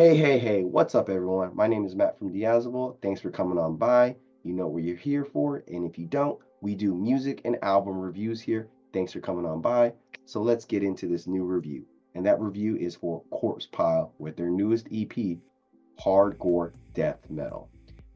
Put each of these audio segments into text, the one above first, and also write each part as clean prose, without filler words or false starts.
Hey, what's up, everyone? My name is Matt from Diazable. Thanks for coming on by. You know what you're here for, and if you don't, we do music and album reviews here. Thanks for coming on by. So let's get into this new review. And that review is for Corpse Pile with their newest EP, Hardgore Deathmetal.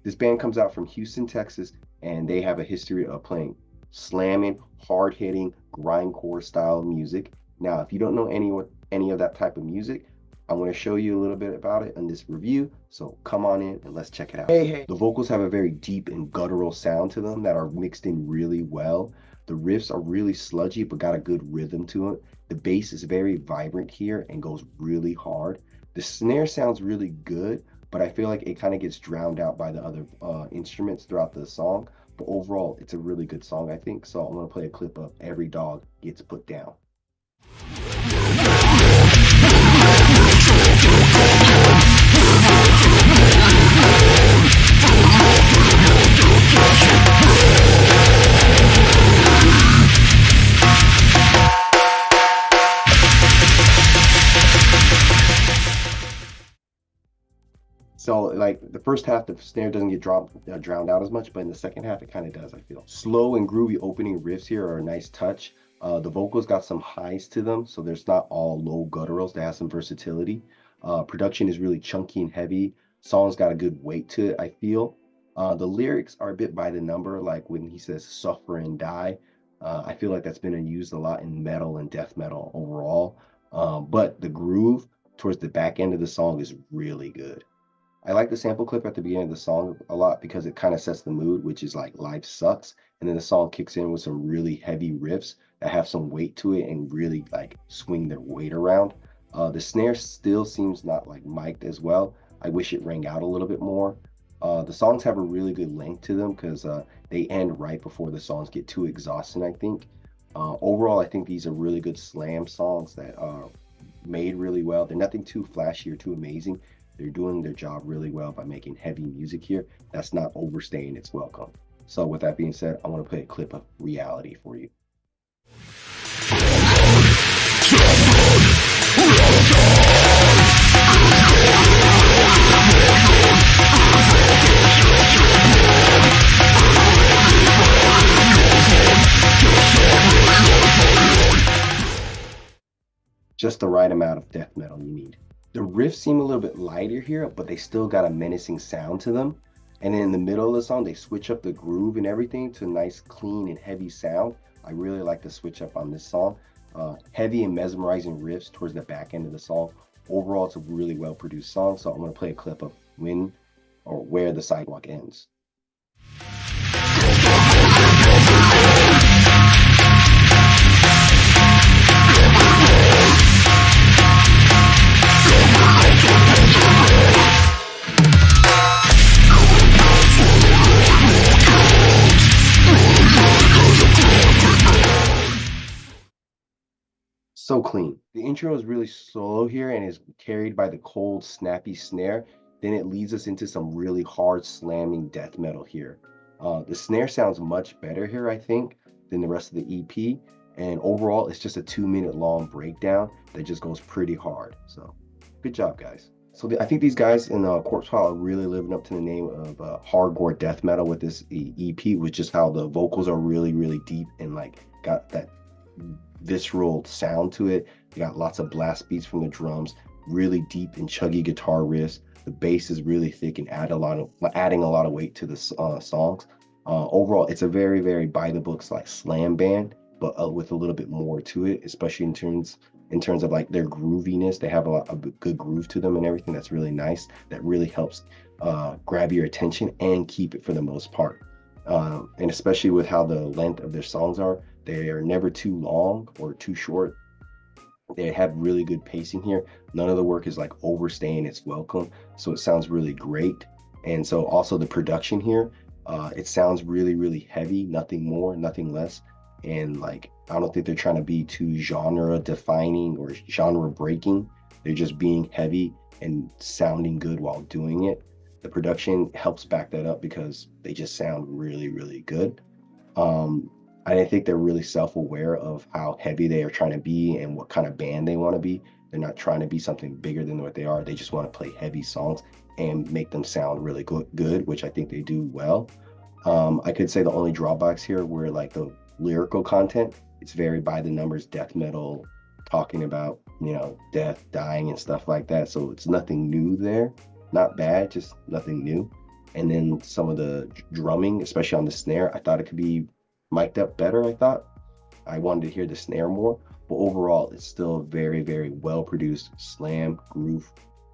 This band comes out from Houston, Texas, and they have a history of playing slamming, hard-hitting, grindcore style music. Now, if you don't know any of that type of music, I'm going to show you a little bit about it in this review, so come on in and let's check it out. Hey. The vocals have a very deep and guttural sound to them that are mixed in really well. The riffs are really sludgy but got a good rhythm to it. The bass is very vibrant here and goes really hard. The snare sounds really good, but I feel like it kind of gets drowned out by the other instruments throughout the song. But overall, it's a really good song, I think. So I'm going to play a clip of Every Dog Gets Put Down. So like the first half, the snare doesn't get drowned out as much, but in the second half, it kind of does, I feel. Slow and groovy opening riffs here are a nice touch. The vocals got some highs to them, so there's not all low gutturals. They have some versatility. Production is really chunky and heavy. Song's got a good weight to it, I feel. The lyrics are a bit by the number, like when he says suffer and die. I feel like that's been used a lot in metal and death metal overall. But the groove towards the back end of the song is really good. I like the sample clip at the beginning of the song a lot because it kind of sets the mood, which is like life sucks. And then the song kicks in with some really heavy riffs that have some weight to it and really like swing their weight around. The snare still seems not like mic'd as well. I wish it rang out a little bit more. The songs have a really good length to them because they end right before the songs get too exhausting, I think. Overall, I think these are really good slam songs that are made really well. They're nothing too flashy or too amazing. They're doing their job really well by making heavy music here. That's not overstaying its welcome. So with that being said, I want to play a clip of Reality for you. Just the right amount of death metal you need. The riffs seem a little bit lighter here, but they still got a menacing sound to them. And then in the middle of the song, they switch up the groove and everything to a nice, clean, and heavy sound. I really like the switch up on this song. Heavy and mesmerizing riffs towards the back end of the song. Overall, it's a really well-produced song, so I'm going to play a clip of When or Where the Sidewalk Ends. So clean. The intro is really slow here and is carried by the cold, snappy snare. Then it leads us into some really hard, slamming death metal here. The snare sounds much better here, I think, than the rest of the EP. And overall, it's just a 2-minute long breakdown that just goes pretty hard. So, good job, guys. So I think these guys in Corpse Pile are really living up to the name of hardcore death metal with this EP, which is how the vocals are really, really deep and like got that visceral sound to it. You got lots of blast beats from the drums, really deep and chuggy guitar riffs. The bass is really thick and adding a lot of weight to the songs. Overall, it's a very, very by the books like slam band, but with a little bit more to it, especially in terms of like their grooviness. They have a lot of good groove to them and everything that's really nice. That really helps grab your attention and keep it for the most part. And especially with how the length of their songs are, they are never too long or too short. They have really good pacing here. None of the work is like overstaying its welcome, so it sounds really great. And so also the production here, it sounds really, really heavy, nothing more, nothing less. And like, I don't think they're trying to be too genre defining or genre breaking. They're just being heavy and sounding good while doing it. The production helps back that up because they just sound really, really good. I think they're really self-aware of how heavy they are trying to be and what kind of band they want to be. They're not trying to be something bigger than what they are. They just want to play heavy songs and make them sound really good, which I think they do well. I could say the only drawbacks here were like the lyrical content. It's very by the numbers death metal, talking about, death, dying, and stuff like that. So it's nothing new there. Not bad, just nothing new. And then some of the drumming, especially on the snare, I thought it could be mic'd up better. I wanted to hear the snare more, but overall, it's still a very, very well produced slammy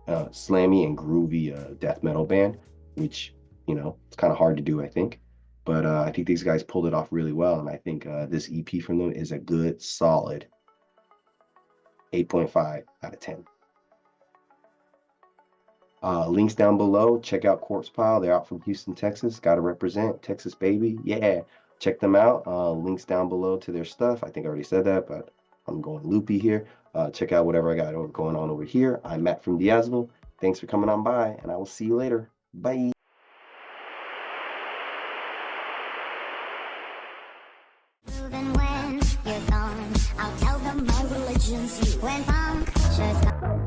and groovy death metal band, which it's kind of hard to do, I think. But I think these guys pulled it off really well, and I think this EP from them is a good, solid 8.5 out of 10. Links down below. Check out Corpse Pile. They're out from Houston, Texas. Got to represent Texas, baby. Yeah, check them out. Links down below to their stuff. I think I already said that, but I'm going loopy here. Check out whatever I got going on over here. I'm Matt from Diazville. Thanks for coming on by, and I will see you later. Bye. When you're gone, I'll tell them my religion's you. When punctures come